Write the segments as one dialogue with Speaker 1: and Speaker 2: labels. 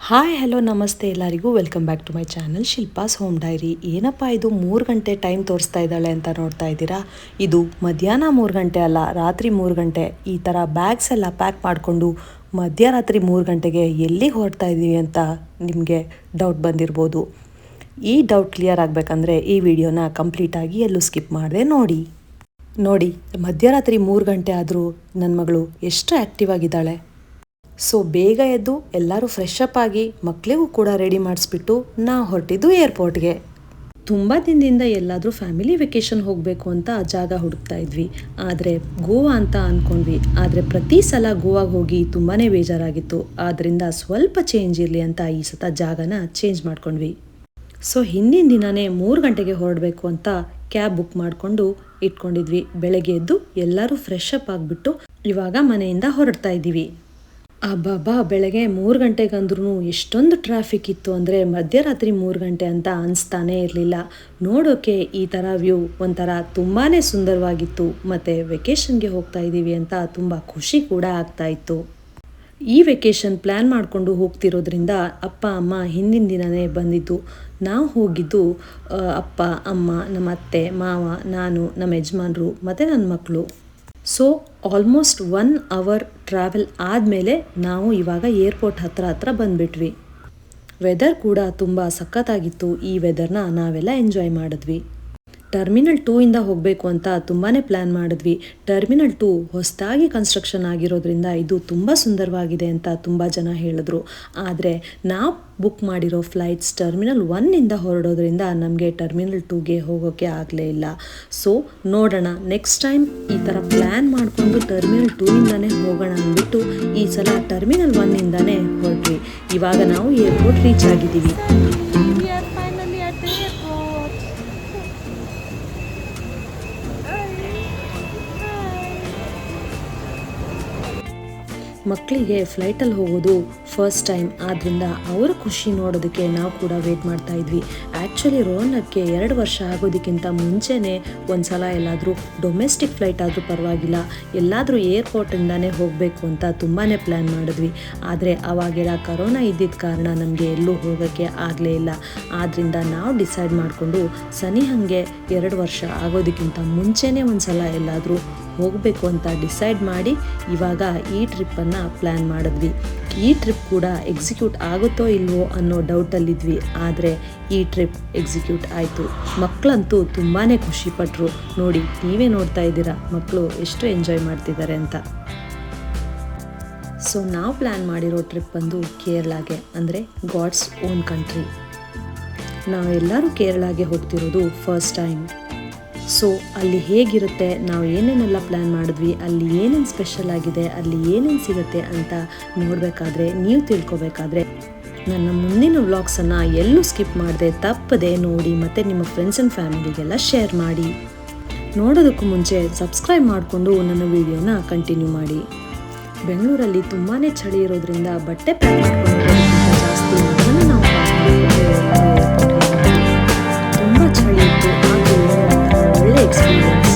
Speaker 1: Hi hello ನಮಸ್ತೆ ಎಲ್ಲರಿಗೂ welcome back to my channel Shilpa's home diary. ಏನಪ್ಪ ಇದು 3 ಗಂಟೆ ಟೈಮ್ ತೋರಿಸ್ತಾ ಇದ್ದಾಳೆ ಅಂತ ನೋಡ್ತಾ ಇದ್ದೀರಾ. ಇದು ಮಧ್ಯಾಹ್ನ 3 ಗಂಟೆ ಅಲ್ಲ, ರಾತ್ರಿ 3 ಗಂಟೆ. ಈ ಥರ ಬ್ಯಾಗ್ಸ್ ಎಲ್ಲ ಪ್ಯಾಕ್ ಮಾಡಿಕೊಂಡು ಮಧ್ಯರಾತ್ರಿ 3 ಗಂಟೆಗೆ ಎಲ್ಲಿಗೆ ಹೊರಡ್ತಾ ಇದ್ದೀವಿ ಅಂತ ನಿಮಗೆ ಡೌಟ್ ಬಂದಿರ್ಬೋದು. ಈ ಡೌಟ್ ಕ್ಲಿಯರ್ ಆಗಬೇಕಂದ್ರೆ ಈ ವಿಡಿಯೋನ ಕಂಪ್ಲೀಟಾಗಿ ಎಲ್ಲೂ ಸ್ಕಿಪ್ ಮಾಡದೆ ನೋಡಿ. ಮಧ್ಯರಾತ್ರಿ 3 ಗಂಟೆ ಆದರೂ ನನ್ನ ಮಗಳು ಎಷ್ಟು ಆ್ಯಕ್ಟಿವ್ ಆಗಿದ್ದಾಳೆ. ಸೊ ಬೇಗ ಎದ್ದು ಎಲ್ಲರೂ ಫ್ರೆಶ್ ಅಪ್ ಆಗಿ ಮಕ್ಕಳಿಗೂ ಕೂಡ ರೆಡಿ ಮಾಡಿಸ್ಬಿಟ್ಟು ನಾವು ಹೊರಟಿದ್ದು ಏರ್ಪೋರ್ಟ್ಗೆ. ತುಂಬ ದಿನದಿಂದ ಎಲ್ಲಾದರೂ ಫ್ಯಾಮಿಲಿ ವೆಕೇಷನ್ ಹೋಗಬೇಕು ಅಂತ ಜಾಗ ಹುಡುಕ್ತಾ ಇದ್ವಿ. ಆದರೆ ಗೋವಾ ಅಂತ ಅಂದ್ಕೊಂಡ್ವಿ. ಆದರೆ ಪ್ರತಿ ಸಲ ಗೋವಾಗೆ ಹೋಗಿ ತುಂಬಾ ಬೇಜಾರಾಗಿತ್ತು. ಆದ್ದರಿಂದ ಸ್ವಲ್ಪ ಚೇಂಜ್ ಇರಲಿ ಅಂತ ಈ ಸತ ಜಾಗನ ಚೇಂಜ್ ಮಾಡ್ಕೊಂಡ್ವಿ. ಸೊ ಹಿಂದಿನ ದಿನವೇ 3 ಗಂಟೆಗೆ ಹೊರಡಬೇಕು ಅಂತ ಕ್ಯಾಬ್ ಬುಕ್ ಮಾಡಿಕೊಂಡು ಇಟ್ಕೊಂಡಿದ್ವಿ. ಬೆಳಗ್ಗೆ ಎದ್ದು ಎಲ್ಲರೂ ಫ್ರೆಶ್ ಅಪ್ ಆಗಿಬಿಟ್ಟು ಇವಾಗ ಮನೆಯಿಂದ ಹೊರಡ್ತಾ ಇದ್ದೀವಿ. ಅಬ್ಬಬ್ಬಾ, ಬೆಳಗ್ಗೆ 3 ಗಂಟೆಗಂದ್ರೂ ಎಷ್ಟೊಂದು ಟ್ರಾಫಿಕ್ ಇತ್ತು ಅಂದರೆ ಮಧ್ಯರಾತ್ರಿ 3 ಗಂಟೆ ಅಂತ ಅನಿಸ್ತಾನೇ ಇರಲಿಲ್ಲ. ನೋಡೋಕ್ಕೆ ಈ ಥರ ವ್ಯೂ ಒಂಥರ ತುಂಬಾ ಸುಂದರವಾಗಿತ್ತು. ಮತ್ತು ವೆಕೇಷನ್ಗೆ ಹೋಗ್ತಾ ಇದ್ದೀವಿ ಅಂತ ತುಂಬ ಖುಷಿ ಕೂಡ ಆಗ್ತಾ ಇತ್ತು. ಈ ವೆಕೇಷನ್ ಪ್ಲ್ಯಾನ್ ಮಾಡಿಕೊಂಡು ಹೋಗ್ತಿರೋದ್ರಿಂದ ಅಪ್ಪ ಅಮ್ಮ ಹಿಂದಿನ ದಿನವೇ ಬಂದಿದ್ದು. ನಾವು ಹೋಗಿದ್ದು ಅಪ್ಪ ಅಮ್ಮ, ನಮ್ಮ ಅತ್ತೆ ಮಾವ, ನಾನು, ನಮ್ಮ ಯಜಮಾನ್ರು ಮತ್ತು ನನ್ನ ಮಕ್ಕಳು. ಸೊ ಆಲ್ಮೋಸ್ಟ್ 1 ಅವರ್ ಟ್ರಾವೆಲ್ ಆದಮೇಲೆ ನಾವು ಇವಾಗ ಏರ್ಪೋರ್ಟ್ ಹತ್ರ ಬಂದುಬಿಟ್ವಿ. ವೆದರ್ ಕೂಡ ತುಂಬ ಸಖತ್ತಾಗಿತ್ತು. ಈ ವೆದರ್ನ ನಾವೆಲ್ಲ ಎಂಜಾಯ್ ಮಾಡಿದ್ವಿ. ಟರ್ಮಿನಲ್ 2 ಇಂದ ಹೋಗಬೇಕು ಅಂತ ತುಂಬಾ ಪ್ಲ್ಯಾನ್ ಮಾಡಿದ್ವಿ. ಟರ್ಮಿನಲ್ 2 ಹೊಸದಾಗಿ ಕನ್ಸ್ಟ್ರಕ್ಷನ್ ಆಗಿರೋದ್ರಿಂದ ಇದು ತುಂಬ ಸುಂದರವಾಗಿದೆ ಅಂತ ತುಂಬ ಜನ ಹೇಳಿದ್ರು. ಆದರೆ ನಾವು ಬುಕ್ ಮಾಡಿರೋ ಫ್ಲೈಟ್ಸ್ ಟರ್ಮಿನಲ್ 1 ಇಂದ ಹೊರಡೋದ್ರಿಂದ ನಮಗೆ ಟರ್ಮಿನಲ್ 2ಗೆ ಹೋಗೋಕ್ಕೆ ಆಗಲೇ ಇಲ್ಲ. ಸೊ ನೋಡೋಣ, ನೆಕ್ಸ್ಟ್ ಟೈಮ್ ಈ ಥರ ಪ್ಲ್ಯಾನ್ ಮಾಡಿಕೊಂಡು ಟರ್ಮಿನಲ್ 2 ಇಂದನೇ ಹೋಗೋಣ ಅಂದ್ಬಿಟ್ಟು ಈ ಸಲ ಟರ್ಮಿನಲ್ 1 ಇಂದನೇ ಹೊರಟ್ವಿ. ಇವಾಗ ನಾವು ಏರ್ಪೋರ್ಟ್ ರೀಚ್ ಆಗಿದ್ದೀವಿ. ಮಕ್ಕಳಿಗೆ ಫ್ಲೈಟಲ್ಲಿ ಹೋಗೋದು ಫಸ್ಟ್ ಟೈಮ್. ಆದ್ದರಿಂದ ಅವರ ಖುಷಿ ನೋಡೋದಕ್ಕೆ ನಾವು ಕೂಡ ವೇಟ್ ಮಾಡ್ತಾ ಇದ್ವಿ. ಆ್ಯಕ್ಚುಲಿ ರೋಹನಕ್ಕೆ 2 ವರ್ಷ ಆಗೋದಕ್ಕಿಂತ ಮುಂಚೆನೇ ಒಂದು ಸಲ ಎಲ್ಲಾದರೂ ಡೊಮೆಸ್ಟಿಕ್ ಫ್ಲೈಟ್ ಆದರೂ ಪರವಾಗಿಲ್ಲ, ಎಲ್ಲಾದರೂ ಏರ್ಪೋರ್ಟಿಂದನೇ ಹೋಗಬೇಕು ಅಂತ ತುಂಬಾ ಪ್ಲ್ಯಾನ್ ಮಾಡಿದ್ವಿ. ಆದರೆ ಅವಾಗೆಲ್ಲ ಕರೋನಾ ಇದ್ದಿದ್ದ ಕಾರಣ ನಮಗೆ ಎಲ್ಲೂ ಹೋಗೋಕ್ಕೆ ಆಗಲೇ ಇಲ್ಲ. ಆದ್ದರಿಂದ ನಾವು ಡಿಸೈಡ್ ಮಾಡಿಕೊಂಡು ಹಾಗೆ 2 ವರ್ಷ ಆಗೋದಕ್ಕಿಂತ ಮುಂಚೆನೇ ಒಂದು ಸಲ ಎಲ್ಲಾದರೂ ಹೋಗಬೇಕು ಅಂತ ಡಿಸೈಡ್ ಮಾಡಿ ಇವಾಗ ಈ ಟ್ರಿಪ್ಪನ್ನು ಪ್ಲ್ಯಾನ್ ಮಾಡಿದ್ವಿ. ಈ ಟ್ರಿಪ್ ಕೂಡ ಎಕ್ಸಿಕ್ಯೂಟ್ ಆಗುತ್ತೋ ಇಲ್ವೋ ಅನ್ನೋ ಡೌಟಲ್ಲಿದ್ವಿ. ಆದರೆ ಈ ಟ್ರಿಪ್ ಎಕ್ಸಿಕ್ಯೂಟ್ ಆಯಿತು. ಮಕ್ಕಳಂತೂ ತುಂಬಾ ಖುಷಿಪಟ್ಟರು. ನೋಡಿ, ನೀವೇ ನೋಡ್ತಾ ಇದ್ದೀರಾ ಮಕ್ಕಳು ಎಷ್ಟು ಎಂಜಾಯ್ ಮಾಡ್ತಿದ್ದಾರೆ ಅಂತ. ಸೊ ನಾವು ಪ್ಲ್ಯಾನ್ ಮಾಡಿರೋ ಟ್ರಿಪ್ ಬಂದು ಕೇರಳಗೆ, ಅಂದರೆ ಗಾಡ್ಸ್ ಓನ್ ಕಂಟ್ರಿ. ನಾವೆಲ್ಲರೂ ಕೇರಳಗೆ ಹೋಗ್ತಿರೋದು ಫಸ್ಟ್ ಟೈಮ್. ಸೊ ಅಲ್ಲಿ ಹೇಗಿರುತ್ತೆ, ನಾವು ಏನೇನೆಲ್ಲ ಪ್ಲ್ಯಾನ್ ಮಾಡಿದ್ವಿ, ಅಲ್ಲಿ ಏನೇನು ಸ್ಪೆಷಲ್ ಆಗಿದೆ, ಅಲ್ಲಿ ಏನೇನು ಸಿಗುತ್ತೆ ಅಂತ ನೋಡಬೇಕಾದ್ರೆ, ನೀವು ತಿಳ್ಕೊಬೇಕಾದ್ರೆ ನನ್ನ ಮುಂದಿನ ವ್ಲಾಗ್ಸನ್ನು ಎಲ್ಲೂ ಸ್ಕಿಪ್ ಮಾಡದೆ ತಪ್ಪದೆ ನೋಡಿ ಮತ್ತು ನಿಮ್ಮ ಫ್ರೆಂಡ್ಸ್ ಆ್ಯಂಡ್ ಫ್ಯಾಮಿಲಿಗೆಲ್ಲ ಶೇರ್ ಮಾಡಿ. ನೋಡೋದಕ್ಕೂ ಮುಂಚೆ ಸಬ್ಸ್ಕ್ರೈಬ್ ಮಾಡಿಕೊಂಡು ನನ್ನ ವಿಡಿಯೋನ ಕಂಟಿನ್ಯೂ ಮಾಡಿ. ಬೆಂಗಳೂರಲ್ಲಿ ತುಂಬಾ ಚಳಿ ಇರೋದ್ರಿಂದ ಬಟ್ಟೆ ಪ್ಯಾಕ್ ಮಾಡ್ಕೊಂಡು ಜಾಸ್ತಿ ನಾವು ತುಂಬ ಚಳಿ ಇತ್ತು. ಒಳ್ಳೆ ಎಕ್ಸ್ಪೀರಿಯನ್ಸ್.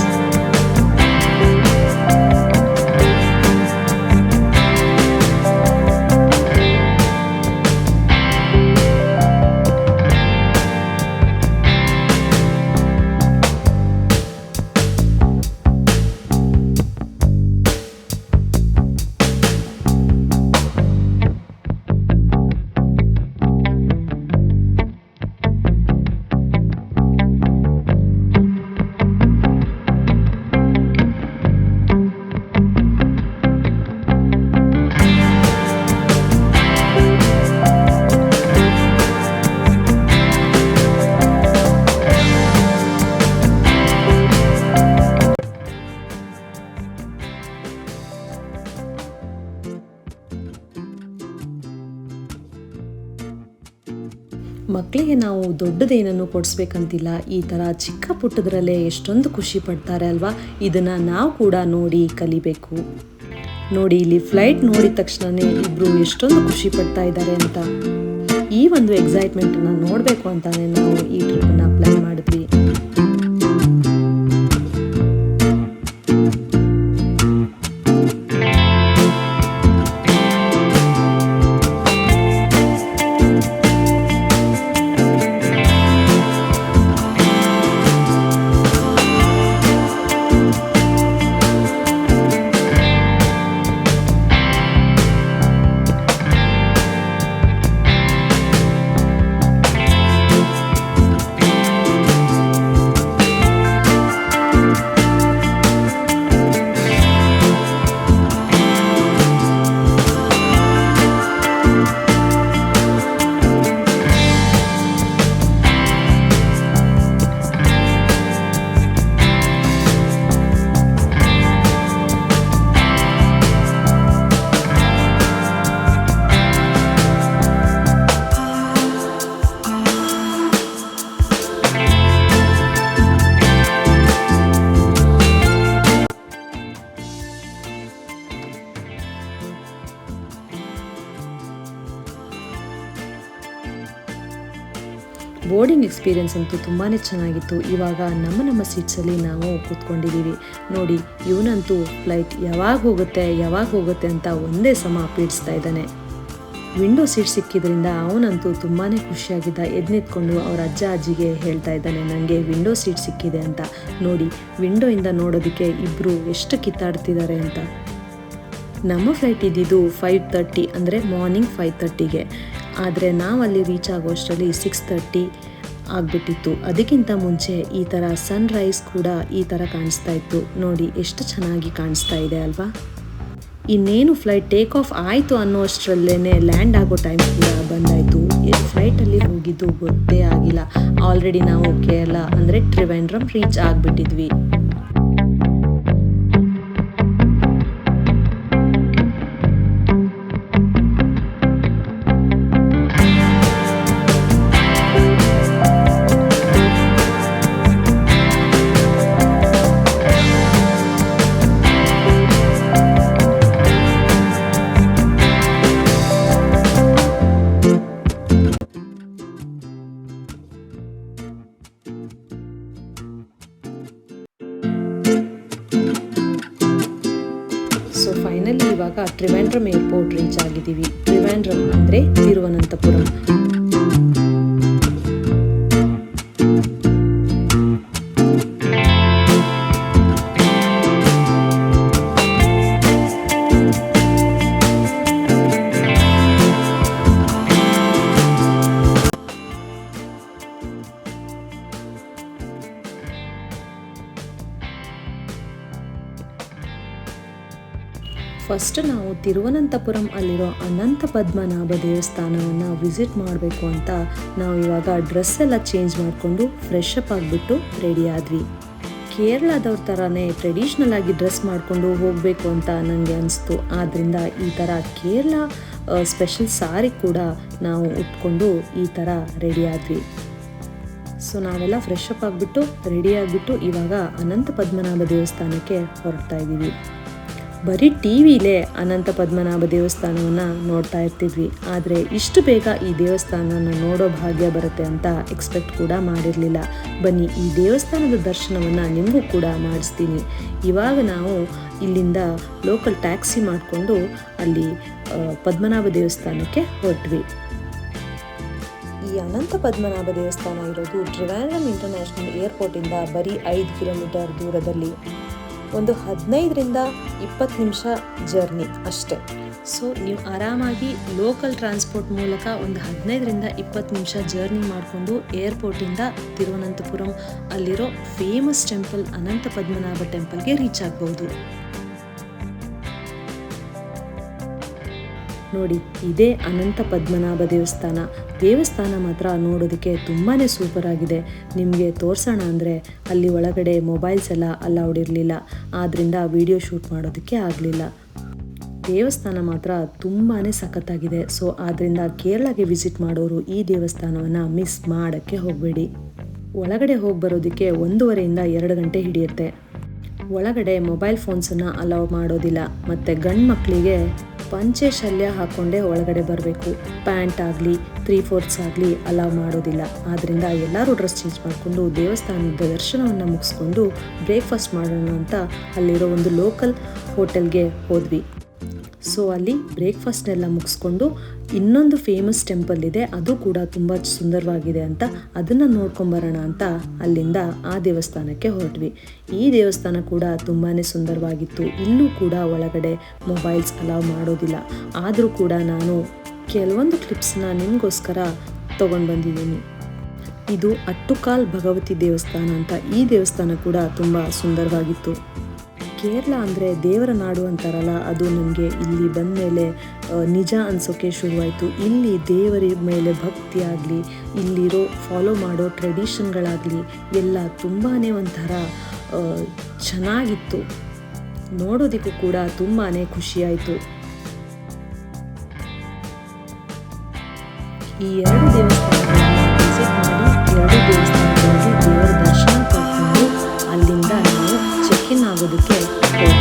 Speaker 1: ಮಕ್ಕಳಿಗೆ ನಾವು ದೊಡ್ಡದೇನನ್ನು ಕೊಡಿಸ್ಬೇಕಂತಿಲ್ಲ. ಈ ಥರ ಚಿಕ್ಕ ಪುಟ್ಟದ್ರಲ್ಲೇ ಎಷ್ಟೊಂದು ಖುಷಿ ಪಡ್ತಾರೆ ಅಲ್ವಾ. ಇದನ್ನು ನಾವು ಕೂಡ ನೋಡಿ ಕಲಿಬೇಕು. ನೋಡಿ, ಇಲ್ಲಿ ಫ್ಲೈಟ್ ನೋಡಿದ ತಕ್ಷಣವೇ ಇಬ್ಬರು ಎಷ್ಟೊಂದು ಖುಷಿ ಪಡ್ತಾ ಇದ್ದಾರೆ ಅಂತ. ಈ ಒಂದು ಎಕ್ಸೈಟ್ಮೆಂಟನ್ನು ನೋಡಬೇಕು ಅಂತಾನೆ ನಾವು ಈ ಟ್ರಿಪ್ಪನ್ನು ಪ್ಲ್ಯಾನ್ ಮಾಡಿದ್ವಿ. ಬೋರ್ಡಿಂಗ್ ಎಕ್ಸ್ಪೀರಿಯನ್ಸ್ ಅಂತೂ ತುಂಬಾ ಚೆನ್ನಾಗಿತ್ತು. ಇವಾಗ ನಮ್ಮ ಸೀಟ್ಸಲ್ಲಿ ನಾವು ಕೂತ್ಕೊಂಡಿದ್ದೀವಿ. ನೋಡಿ, ಇವನಂತೂ ಫ್ಲೈಟ್ ಯಾವಾಗ ಹೋಗುತ್ತೆ ಅಂತ ಒಂದೇ ಸಮ ಪೀಡಿಸ್ತಾ ಇದ್ದಾನೆ. ವಿಂಡೋ ಸೀಟ್ ಸಿಕ್ಕಿದ್ರಿಂದ ಅವನಂತೂ ತುಂಬಾ ಖುಷಿಯಾಗಿದ್ದ. ನಿಂತ್ಕೊಂಡು ಅವ್ರ ಅಜ್ಜ ಅಜ್ಜಿಗೆ ಹೇಳ್ತಾ ಇದ್ದಾನೆ, ನನಗೆ ವಿಂಡೋ ಸೀಟ್ ಸಿಕ್ಕಿದೆ ಅಂತ. ನೋಡಿ, ವಿಂಡೋಯಿಂದ ನೋಡೋದಕ್ಕೆ ಇಬ್ಬರು ಎಷ್ಟು ಕಿತ್ತಾಡ್ತಿದ್ದಾರೆ ಅಂತ. ನಮ್ಮ ಫ್ಲೈಟ್ ಇದ್ದಿದ್ದು 5:30 ಅಂದರೆ ಮಾರ್ನಿಂಗ್ 5:30ಗೆ. ಆದರೆ ನಾವಲ್ಲಿ ರೀಚ್ ಆಗೋಷ್ಟರಲ್ಲಿ 6:30 ಆಗಿಬಿಟ್ಟಿತ್ತು. ಅದಕ್ಕಿಂತ ಮುಂಚೆ ಈ ಥರ ಸನ್ರೈಸ್ ಕೂಡ ಈ ಥರ ಕಾಣಿಸ್ತಾ ಇತ್ತು. ನೋಡಿ, ಎಷ್ಟು ಚೆನ್ನಾಗಿ ಕಾಣಿಸ್ತಾ ಇದೆ ಅಲ್ವಾ. ಇನ್ನೇನು ಫ್ಲೈಟ್ ಟೇಕ್ ಆಫ್ ಆಯಿತು ಅನ್ನೋಷ್ಟರಲ್ಲೇ ಲ್ಯಾಂಡ್ ಆಗೋ ಟೈಮ್ ಕೂಡ ಬಂದಾಯಿತು. ಫ್ಲೈಟಲ್ಲಿ ಹೋಗಿದ್ದು ಗೊತ್ತೇ ಆಗಿಲ್ಲ. ಆಲ್ರೆಡಿ ನಾವು ಕೇರಳ ಅಂದರೆ ಟ್ರಿವೆಂಡ್ರಮ್ ರೀಚ್ ಆಗಿಬಿಟ್ಟಿದ್ವಿ. ಸೊ ಫೈನಲಿ ಇವಾಗ ಟ್ರಿವೆಂಡ್ರಮ್ ಏರ್ಪೋರ್ಟ್ ರೀಚ್ ಆಗಿದ್ದೀವಿ. ಟ್ರಿವೆಂಡ್ರಮ್ ಅಂದರೆ ತಿರುವನಂತಪುರಂ. ಫಸ್ಟ್ ನಾವು ತಿರುವನಂತಪುರಂ ಅಲ್ಲಿರೋ ಅನಂತ ಪದ್ಮನಾಭ ದೇವಸ್ಥಾನವನ್ನು ವಿಸಿಟ್ ಮಾಡಬೇಕು ಅಂತ ನಾವು ಇವಾಗ ಡ್ರೆಸ್ ಎಲ್ಲ ಚೇಂಜ್ ಮಾಡಿಕೊಂಡು ಫ್ರೆಶ್ ಅಪ್ ಆಗಿಬಿಟ್ಟು ರೆಡಿ ಆದ್ವಿ. ಕೇರಳದವ್ರ ಥರನೇ ಟ್ರೆಡಿಷ್ನಲ್ ಆಗಿ ಡ್ರೆಸ್ ಮಾಡಿಕೊಂಡು ಹೋಗಬೇಕು ಅಂತ ನನಗೆ ಅನಿಸ್ತು. ಆದ್ದರಿಂದ ಈ ಥರ ಕೇರಳ ಸ್ಪೆಷಲ್ ಸಾರಿ ಕೂಡ ನಾವು ಉಟ್ಕೊಂಡು ಈ ಥರ ರೆಡಿ ಆದ್ವಿ. ಸೊ ನಾವೆಲ್ಲ ಫ್ರೆಶ್ ಅಪ್ ಆಗಿಬಿಟ್ಟು ರೆಡಿ ಆಗಿಬಿಟ್ಟು ಇವಾಗ ಅನಂತ ಪದ್ಮನಾಭ ದೇವಸ್ಥಾನಕ್ಕೆ ಹೊರಡ್ತಾ ಇದ್ದೀವಿ. ಬರೀ ಟಿ ವಿಲೇ ಅನಂತ ಪದ್ಮನಾಭ ದೇವಸ್ಥಾನವನ್ನು ನೋಡ್ತಾ ಇರ್ತಿದ್ವಿ. ಆದರೆ ಇಷ್ಟು ಬೇಗ ಈ ದೇವಸ್ಥಾನನ ನೋಡೋ ಭಾಗ್ಯ ಬರುತ್ತೆ ಅಂತ ಎಕ್ಸ್ಪೆಕ್ಟ್ ಕೂಡ ಮಾಡಿರಲಿಲ್ಲ. ಬನ್ನಿ, ಈ ದೇವಸ್ಥಾನದ ದರ್ಶನವನ್ನು ನಿಮಗೂ ಕೂಡ ಮಾಡಿಸ್ತೀನಿ. ಇವಾಗ ನಾವು ಇಲ್ಲಿಂದ ಲೋಕಲ್ ಟ್ಯಾಕ್ಸಿ ಮಾಡಿಕೊಂಡು ಅಲ್ಲಿ ಪದ್ಮನಾಭ ದೇವಸ್ಥಾನಕ್ಕೆ ಹೊರಟ್ವಿ. ಈ ಅನಂತ ಪದ್ಮನಾಭ ದೇವಸ್ಥಾನ ಇರೋದು ಟ್ರಿವೆಂಡ್ರಮ್ ಇಂಟರ್ನ್ಯಾಷನಲ್ ಏರ್ಪೋರ್ಟಿಂದ ಬರೀ 5 ಕಿಲೋಮೀಟರ್ ದೂರದಲ್ಲಿ. ಒಂದು 15ರಿಂದ 20 ನಿಮಿಷ ಜರ್ನಿ ಅಷ್ಟೇ. ಸೊ ನೀವು ಆರಾಮಾಗಿ ಲೋಕಲ್ ಟ್ರಾನ್ಸ್ಪೋರ್ಟ್ ಮೂಲಕ ಒಂದು 15ರಿಂದ 20 ನಿಮಿಷ ಜರ್ನಿ ಮಾಡಿಕೊಂಡು ಏರ್ಪೋರ್ಟಿಂದ ತಿರುವನಂತಪುರಂ ಅಲ್ಲಿರೋ ಫೇಮಸ್ ಟೆಂಪಲ್ ಅನಂತ ಪದ್ಮನಾಭ ಟೆಂಪಲ್ಗೆ ರೀಚ್ ಆಗ್ಬೋದು. ನೋಡಿ, ಇದೇ ಅನಂತ ಪದ್ಮನಾಭ ದೇವಸ್ಥಾನ ಮಾತ್ರ ನೋಡೋದಕ್ಕೆ ತುಂಬಾ ಸೂಪರ್ ಆಗಿದೆ. ನಿಮಗೆ ತೋರಿಸೋಣ ಅಂದರೆ ಅಲ್ಲಿ ಒಳಗಡೆ ಮೊಬೈಲ್ಸ್ ಎಲ್ಲ ಅಲೌಡ್ ಇರಲಿಲ್ಲ. ಆದ್ದರಿಂದ ವಿಡಿಯೋ ಶೂಟ್ ಮಾಡೋದಕ್ಕೆ ಆಗಲಿಲ್ಲ. ದೇವಸ್ಥಾನ ಮಾತ್ರ ತುಂಬಾ ಸಖತ್ತಾಗಿದೆ. ಸೊ ಆದ್ದರಿಂದ ಕೇರಳಗೆ ವಿಸಿಟ್ ಮಾಡೋರು ಈ ದೇವಸ್ಥಾನವನ್ನು ಮಿಸ್ ಮಾಡೋಕ್ಕೆ ಹೋಗಬೇಡಿ. ಒಳಗಡೆ ಹೋಗಿ ಬರೋದಕ್ಕೆ 1.5ರಿಂದ 2 ಗಂಟೆ ಹಿಡಿಯುತ್ತೆ. ಒಳಗಡೆ ಮೊಬೈಲ್ ಫೋನ್ಸನ್ನು ಅಲೌ ಮಾಡೋದಿಲ್ಲ. ಮತ್ತು ಗಂಡು ಮಕ್ಕಳಿಗೆ ಪಂಚೆ ಶಲ್ಯ ಹಾಕ್ಕೊಂಡೇ ಒಳಗಡೆ ಬರಬೇಕು. ಪ್ಯಾಂಟ್ ಆಗಲಿ 3/4 ಆಗಲಿ ಅಲೌ ಮಾಡೋದಿಲ್ಲ. ಆದ್ದರಿಂದ ಎಲ್ಲರೂ ಡ್ರೆಸ್ ಚೇಂಜ್ ಮಾಡಿಕೊಂಡು ದೇವಸ್ಥಾನದ ದರ್ಶನವನ್ನು ಮುಗಿಸ್ಕೊಂಡು ಬ್ರೇಕ್ಫಾಸ್ಟ್ ಮಾಡೋಣ ಅಂತ ಅಲ್ಲಿರೋ ಒಂದು ಲೋಕಲ್ ಹೋಟೆಲ್ಗೆ ಹೋದ್ವಿ. ಸೊ ಅಲ್ಲಿ ಬ್ರೇಕ್ಫಾಸ್ಟ್ನೆಲ್ಲ ಮುಗಿಸ್ಕೊಂಡು ಇನ್ನೊಂದು ಫೇಮಸ್ ಟೆಂಪಲ್ ಇದೆ, ಅದು ಕೂಡ ತುಂಬ ಸುಂದರವಾಗಿದೆ ಅಂತ ಅದನ್ನು ನೋಡ್ಕೊಂಬರೋಣ ಅಂತ ಅಲ್ಲಿಂದ ಆ ದೇವಸ್ಥಾನಕ್ಕೆ ಹೊರಟ್ವಿ. ಈ ದೇವಸ್ಥಾನ ಕೂಡ ತುಂಬಾ ಸುಂದರವಾಗಿತ್ತು. ಇಲ್ಲೂ ಕೂಡ ಒಳಗಡೆ ಮೊಬೈಲ್ಸ್ ಅಲೌ ಮಾಡೋದಿಲ್ಲ. ಆದರೂ ಕೂಡ ನಾನು ಕೆಲವೊಂದು ಕ್ಲಿಪ್ಸ್ನ ನಿಮಗೋಸ್ಕರ ತೊಗೊಂಡು ಬಂದಿದ್ದೀನಿ. ಇದು ಅಟ್ಟುಕಾಲ್ ಭಗವತಿ ದೇವಸ್ಥಾನ ಅಂತ. ಈ ದೇವಸ್ಥಾನ ಕೂಡ ತುಂಬ ಸುಂದರವಾಗಿತ್ತು. ಕೇರಳ ಅಂದರೆ ದೇವರ ನಾಡು ಅಂತಾರಲ್ಲ, ಅದು ನನಗೆ ಇಲ್ಲಿ ಬಂದ ಮೇಲೆ ನಿಜ ಅನಿಸೋಕ್ಕೆ ಶುರುವಾಯಿತು. ಇಲ್ಲಿ ದೇವರ ಮೇಲೆ ಭಕ್ತಿ ಆಗಲಿ, ಇಲ್ಲಿರೋ ಫಾಲೋ ಮಾಡೋ ಟ್ರೆಡಿಷನ್ಗಳಾಗಲಿ ಎಲ್ಲ ತುಂಬಾ ಒಂಥರ ಚೆನ್ನಾಗಿತ್ತು. ನೋಡೋದಕ್ಕೂ ಕೂಡ ತುಂಬಾ ಖುಷಿಯಾಯಿತು. ಈ 2 ದೇವಸ್ಥಾನಗಳನ್ನು ವಿಸಿಟ್ ಮಾಡಿ 2 ದೇವಸ್ಥಾನಗಳಿಗೆ ದೇವರ ದರ್ಶನ ಪಡ್ಕೊಂಡು ಅಲ್ಲಿಂದ ನಾವು ಚೆಕ್ ಇನ್ ಆಗೋದಕ್ಕೆ ಹೋಗ್ತೀವಿ.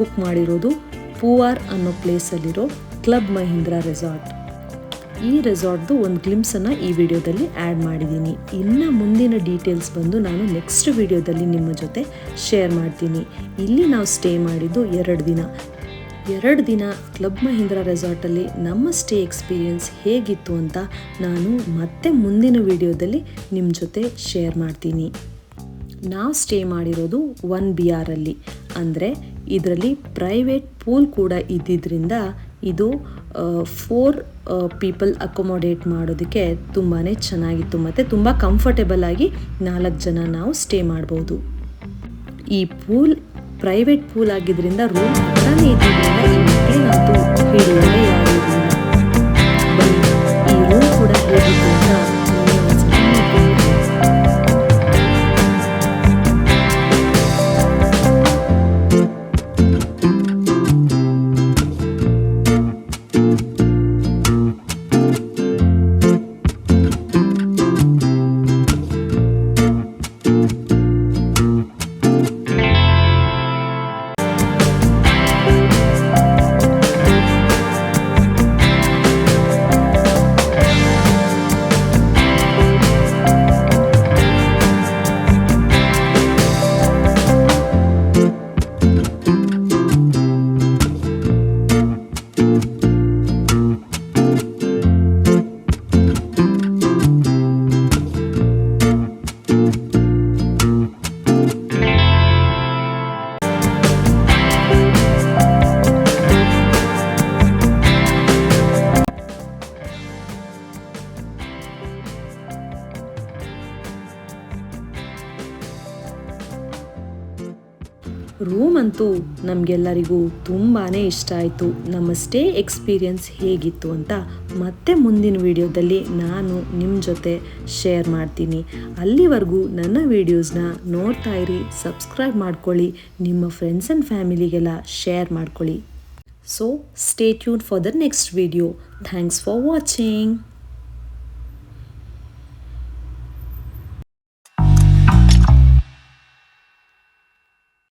Speaker 1: ಬುಕ್ ಮಾಡಿರೋದು ಪೂವಾರ್ ಅನ್ನೋ ಪ್ಲೇಸಲ್ಲಿರೋ ಕ್ಲಬ್ ಮಹೀಂದ್ರ ರೆಸಾರ್ಟ್. ಈ ರೆಸಾರ್ಟ್ದು ಒಂದು ಗ್ಲಿಮ್ಸನ್ನು ಈ ವಿಡಿಯೋದಲ್ಲಿ ಆ್ಯಡ್ ಮಾಡಿದ್ದೀನಿ. ಇನ್ನು ಮುಂದಿನ ಡೀಟೇಲ್ಸ್ ಬಂದು ನಾನು ನೆಕ್ಸ್ಟ್ ವಿಡಿಯೋದಲ್ಲಿ ನಿಮ್ಮ ಜೊತೆ ಶೇರ್ ಮಾಡ್ತೀನಿ. ಇಲ್ಲಿ ನಾವು ಸ್ಟೇ ಮಾಡಿದ್ದು 2 ದಿನ ಕ್ಲಬ್ ಮಹೀಂದ್ರ ರೆಸಾರ್ಟಲ್ಲಿ ನಮ್ಮ ಸ್ಟೇ ಎಕ್ಸ್ಪೀರಿಯನ್ಸ್ ಹೇಗಿತ್ತು ಅಂತ ನಾನು ಮತ್ತೆ ಮುಂದಿನ ವಿಡಿಯೋದಲ್ಲಿ ನಿಮ್ಮ ಜೊತೆ ಶೇರ್ ಮಾಡ್ತೀನಿ. ನಾವು ಸ್ಟೇ ಮಾಡಿರೋದು 1 BR ಅಲ್ಲಿ, ಅಂದರೆ ಇದರಲ್ಲಿ ಪ್ರೈವೇಟ್ ಪೂಲ್ ಕೂಡ ಇದ್ದಿದ್ದರಿಂದ ಇದು 4 ಪೀಪಲ್ ಅಕೊಮೊಡೇಟ್ ಮಾಡೋದಕ್ಕೆ ತುಂಬಾ ಚೆನ್ನಾಗಿತ್ತು ಮತ್ತು ತುಂಬ ಕಂಫರ್ಟೇಬಲ್ ಆಗಿ 4 ಜನ ನಾವು ಸ್ಟೇ ಮಾಡ್ಬೋದು. ಈ ಪೂಲ್ ಪ್ರೈವೇಟ್ ಪೂಲ್ ಆಗಿದ್ದರಿಂದ ರೂಮ್ ಹತ್ರನೇ ಇದ್ದಿದ್ದರಿಂದ ಈ ಮಕ್ಕಳಿಗಂತೂ ಹಿಡಿಯೋದೇ ಯಾರಿರಲಿಲ್ಲ. ಬನ್ನಿ ಈ ರೂಮ್ ಕೂಡ ಹೇಗಿತ್ತು ಅಂತ ನೀವೇ ಒಂದ್ಸಲ ನೋಡ್ಕೊಂಡು. ರೂಮ್ ಅಂತೂ ನಮಗೆಲ್ಲರಿಗೂ ತುಂಬಾ ಇಷ್ಟ ಆಯಿತು. ನಮ್ಮ ಸ್ಟೇ ಎಕ್ಸ್ಪೀರಿಯನ್ಸ್ ಹೇಗಿತ್ತು ಅಂತ ಮತ್ತೆ ಮುಂದಿನ ವಿಡಿಯೋದಲ್ಲಿ ನಾನು ನಿಮ್ಮ ಜೊತೆ ಶೇರ್ ಮಾಡ್ತೀನಿ. ಅಲ್ಲಿವರೆಗೂ ನನ್ನ ವಿಡಿಯೋಸ್ನ ನೋಡ್ತಾ ಇರಿ, ಸಬ್ಸ್ಕ್ರೈಬ್ ಮಾಡ್ಕೊಳ್ಳಿ, ನಿಮ್ಮ ಫ್ರೆಂಡ್ಸ್ ಆ್ಯಂಡ್ ಫ್ಯಾಮಿಲಿಗೆಲ್ಲ ಶೇರ್ ಮಾಡ್ಕೊಳ್ಳಿ. So stay tune for the next video. Thanks for watching.